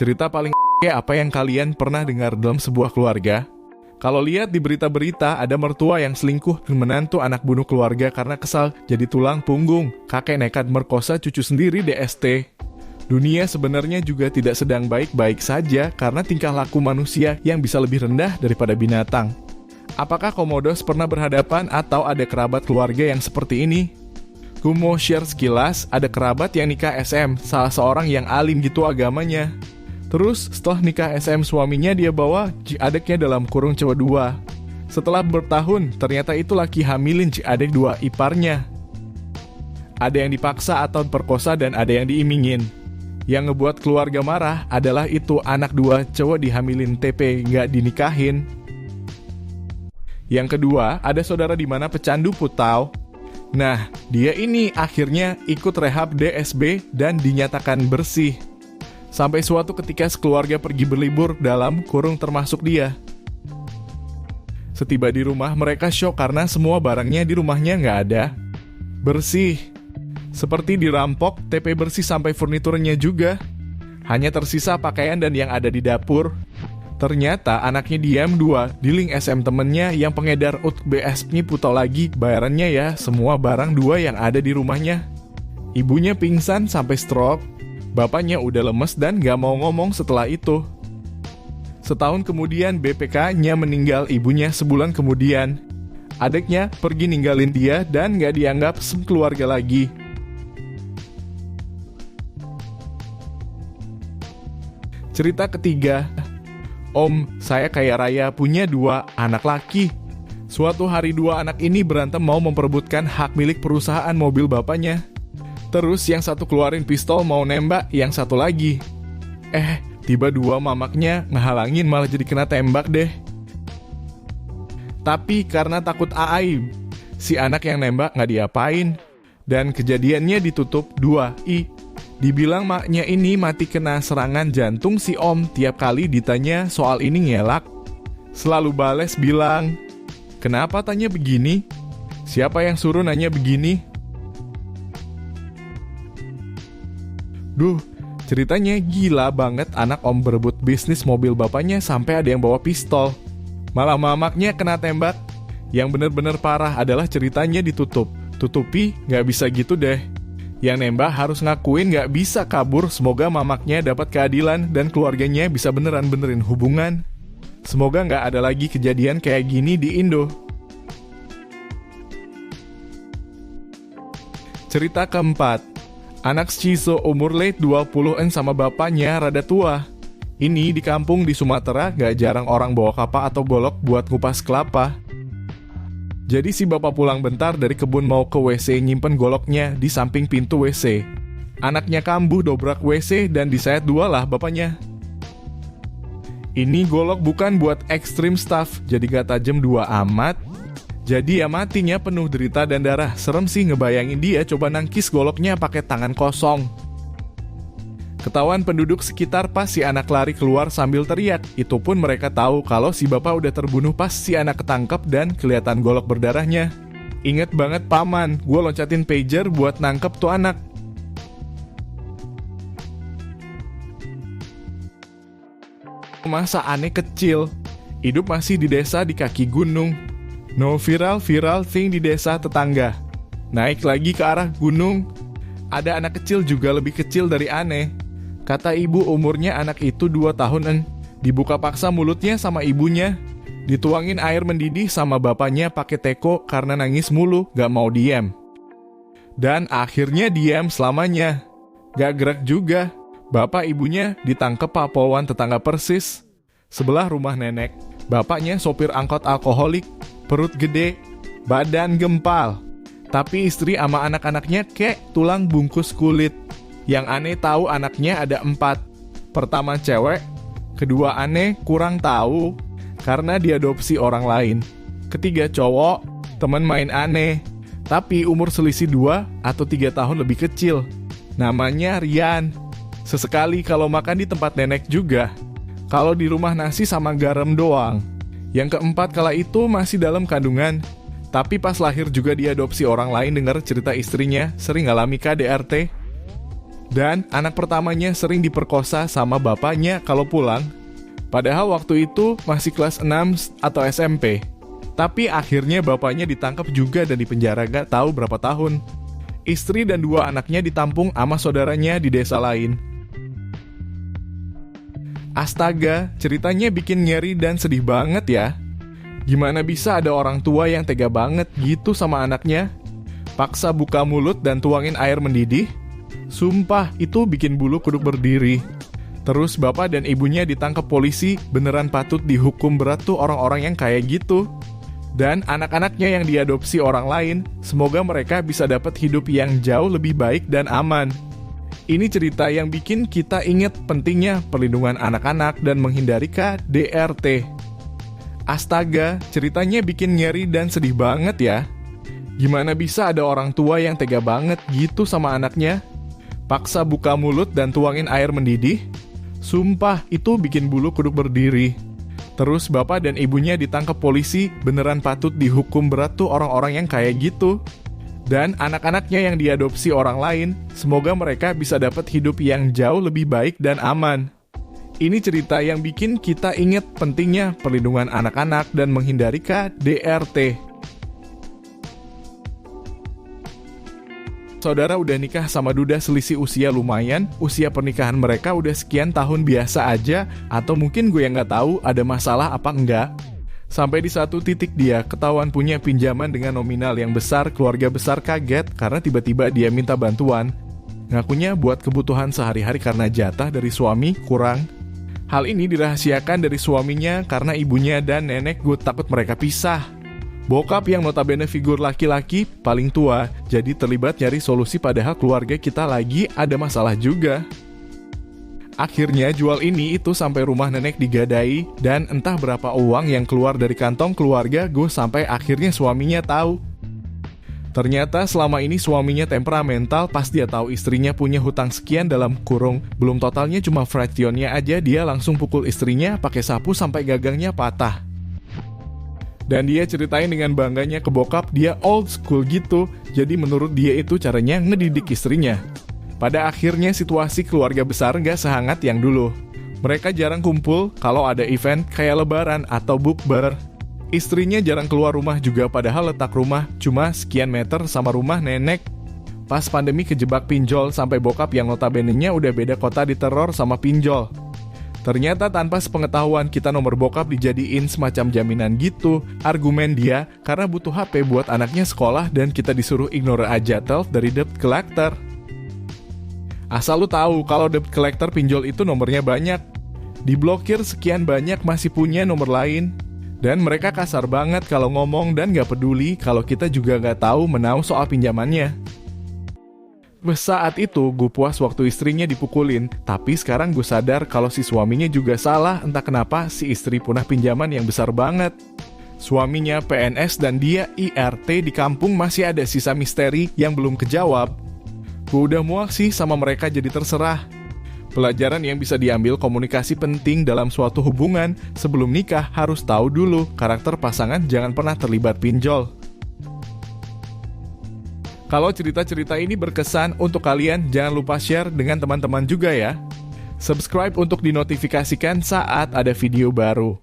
Cerita paling apa yang kalian pernah dengar dalam sebuah keluarga? Kalau lihat di berita-berita ada mertua yang selingkuh dan menantu anak bunuh keluarga karena kesal jadi tulang punggung. Kakek nekat merkosa cucu sendiri DST. Dunia sebenarnya juga tidak sedang baik-baik saja karena tingkah laku manusia yang bisa lebih rendah daripada binatang. Apakah Komodos pernah berhadapan atau ada kerabat keluarga yang seperti ini? Gue mau share sekilas, ada kerabat yang nikah SM, salah seorang yang alim gitu agamanya. Terus setelah nikah SM suaminya dia bawa adiknya dalam kurung cewek dua. Setelah bertahun, ternyata itu laki hamilin adik dua iparnya. Ada yang dipaksa atau perkosa dan ada yang diimingin. Yang ngebuat keluarga marah adalah itu anak dua cowok dihamilin TP nggak dinikahin. Yang kedua, ada saudara di mana pecandu putau. Nah, dia ini akhirnya ikut rehab DSB dan dinyatakan bersih. Sampai suatu ketika sekeluarga pergi berlibur dalam kurung termasuk dia. Setiba di rumah mereka syok karena semua barangnya di rumahnya nggak ada. Bersih. Seperti dirampok, TP bersih sampai furniturnya juga. Hanya tersisa pakaian dan yang ada di dapur. Ternyata anaknya diam dua di link SM temennya yang pengedar BSP putau lagi bayarannya ya semua barang dua yang ada di rumahnya. Ibunya pingsan sampai stroke. Bapaknya udah lemes dan gak mau ngomong setelah itu. Setahun kemudian BPK-nya meninggal ibunya sebulan kemudian. Adiknya pergi ninggalin dia dan gak dianggap sekeluarga lagi. Cerita ketiga. Om, saya kaya raya punya 2 anak laki. Suatu hari 2 anak ini berantem mau memperebutkan hak milik perusahaan mobil bapaknya. Terus yang satu keluarin pistol mau nembak yang satu lagi. Tiba 2 mamaknya ngehalangin malah jadi kena tembak deh. Tapi karena takut aib, si anak yang nembak gak diapain. Dan kejadiannya ditutup 2i. Dibilang maknya ini mati kena serangan jantung si om tiap kali ditanya soal ini ngelak. Selalu bales bilang, "Kenapa tanya begini? Siapa yang suruh nanya begini?" Duh, ceritanya gila banget anak om berebut bisnis mobil bapaknya sampai ada yang bawa pistol. Malah mamaknya kena tembak. Yang bener-bener parah adalah ceritanya ditutup. Tutupi gak bisa gitu deh. Yang nembak harus ngakuin gak bisa kabur. Semoga mamaknya dapat keadilan dan keluarganya bisa beneran benerin hubungan. Semoga gak ada lagi kejadian kayak gini di Indo. Cerita keempat. Anak Ciso umur late 20-an sama bapaknya rada tua. Ini di kampung di Sumatera gak jarang orang bawa kapak atau golok buat ngupas kelapa. Jadi si bapak pulang bentar dari kebun mau ke WC nyimpen goloknya di samping pintu WC. Anaknya kambuh dobrak WC dan disayat 2 lah bapaknya. Ini golok bukan buat ekstrim stuff, jadi gak tajem 2 amat. Jadi ya matinya penuh derita dan darah. Serem sih ngebayangin dia coba nangkis goloknya pakai tangan kosong. Ketahuan penduduk sekitar pas si anak lari keluar sambil teriak. Itu pun mereka tahu kalau si bapak udah terbunuh pas si anak ketangkep dan kelihatan golok berdarahnya. Ingat banget paman, gue loncatin pager buat nangkep tuh anak. Masa aneh kecil. Hidup masih di desa di kaki gunung. No viral thing di desa tetangga. Naik lagi ke arah gunung. Ada anak kecil juga lebih kecil dari aneh. Kata ibu umurnya anak itu 2 tahunan. Dibuka paksa mulutnya sama ibunya. Dituangin air mendidih sama bapaknya pakai teko karena nangis mulu, gak mau diam. Dan akhirnya diam selamanya. Gak gerak juga. Bapak ibunya ditangkep Pak Polwan tetangga persis. Sebelah rumah nenek. Bapaknya sopir angkot alkoholik. Perut gede, badan gempal. Tapi istri sama anak-anaknya kayak tulang bungkus kulit. Yang aneh tahu anaknya ada 4. Pertama cewek, kedua aneh kurang tahu karena diadopsi orang lain. Ketiga cowok, teman main aneh. Tapi umur selisih 2 atau 3 tahun lebih kecil. Namanya Rian. Sesekali kalau makan di tempat nenek juga. Kalau di rumah nasi sama garam doang. Yang keempat kala itu masih dalam kandungan. Tapi pas lahir juga diadopsi orang lain dengar cerita istrinya sering ngalami KDRT. Dan anak pertamanya sering diperkosa sama bapaknya kalau pulang. Padahal waktu itu masih kelas 6 atau SMP. Tapi akhirnya bapaknya ditangkap juga dan dipenjara gak tahu berapa tahun. Istri dan 2 anaknya ditampung sama saudaranya di desa lain. Astaga, ceritanya bikin nyeri dan sedih banget ya. Gimana bisa ada orang tua yang tega banget gitu sama anaknya? Paksa buka mulut dan tuangin air mendidih? Sumpah, itu bikin bulu kuduk berdiri. Terus bapak dan ibunya ditangkap polisi, beneran patut dihukum berat tuh orang-orang yang kayak gitu. Dan anak-anaknya yang diadopsi orang lain, semoga mereka bisa dapat hidup yang jauh lebih baik dan aman. Ini cerita yang bikin kita ingat pentingnya perlindungan anak-anak dan menghindari KDRT. Astaga, ceritanya bikin nyeri dan sedih banget ya. Gimana bisa ada orang tua yang tega banget gitu sama anaknya? Paksa buka mulut dan tuangin air mendidih? Sumpah, itu bikin bulu kuduk berdiri. Terus bapak dan ibunya ditangkap polisi, beneran patut dihukum berat tuh orang-orang yang kayak gitu. Dan anak-anaknya yang diadopsi orang lain, semoga mereka bisa dapat hidup yang jauh lebih baik dan aman. Ini cerita yang bikin kita ingat pentingnya perlindungan anak-anak dan menghindari KDRT. Saudara udah nikah sama duda selisih usia lumayan, usia pernikahan mereka udah sekian tahun biasa aja, atau mungkin gue yang gak tahu ada masalah apa enggak. Sampai di satu titik dia ketahuan punya pinjaman dengan nominal yang besar, keluarga besar kaget karena tiba-tiba dia minta bantuan. Ngakunya buat kebutuhan sehari-hari karena jatah dari suami kurang. Hal ini dirahasiakan dari suaminya karena ibunya dan nenek gue takut mereka pisah. Bokap yang notabene figur laki-laki paling tua, jadi terlibat nyari solusi padahal keluarga kita lagi ada masalah juga. Akhirnya jual ini itu sampai rumah nenek digadai dan entah berapa uang yang keluar dari kantong keluarga gue sampai akhirnya suaminya tahu. Ternyata selama ini suaminya temperamental pas dia tahu istrinya punya hutang sekian dalam kurung. Belum totalnya cuma fraksionnya aja dia langsung pukul istrinya pakai sapu sampai gagangnya patah. Dan dia ceritain dengan bangganya ke bokap dia old school gitu, jadi menurut dia itu caranya ngedidik istrinya. Pada akhirnya situasi keluarga besar gak sehangat yang dulu. Mereka jarang kumpul kalau ada event kayak lebaran atau bukber. Istrinya jarang keluar rumah juga padahal letak rumah cuma sekian meter sama rumah nenek. Pas pandemi kejebak pinjol sampai bokap yang notabene-nya udah beda kota diteror sama pinjol. Ternyata tanpa sepengetahuan kita nomor bokap dijadiin semacam jaminan gitu. Argumen dia karena butuh HP buat anaknya sekolah dan kita disuruh ignore aja telepon dari debt collector. Asal lu tahu kalau debt collector pinjol itu nomornya banyak. Diblokir sekian banyak masih punya nomor lain. Dan mereka kasar banget kalau ngomong dan gak peduli kalau kita juga gak tahu menau soal pinjamannya. Saat itu gue puas waktu istrinya dipukulin, tapi sekarang gue sadar kalau si suaminya juga salah entah kenapa si istri punah pinjaman yang besar banget. Suaminya PNS dan dia IRT di kampung masih ada sisa misteri yang belum kejawab. Gue udah muak sih sama mereka jadi terserah. Pelajaran yang bisa diambil komunikasi penting dalam suatu hubungan. Sebelum nikah harus tahu dulu karakter pasangan jangan pernah terlibat pinjol. Kalau cerita-cerita ini berkesan untuk kalian, jangan lupa share dengan teman-teman juga ya. Subscribe untuk dinotifikasikan saat ada video baru.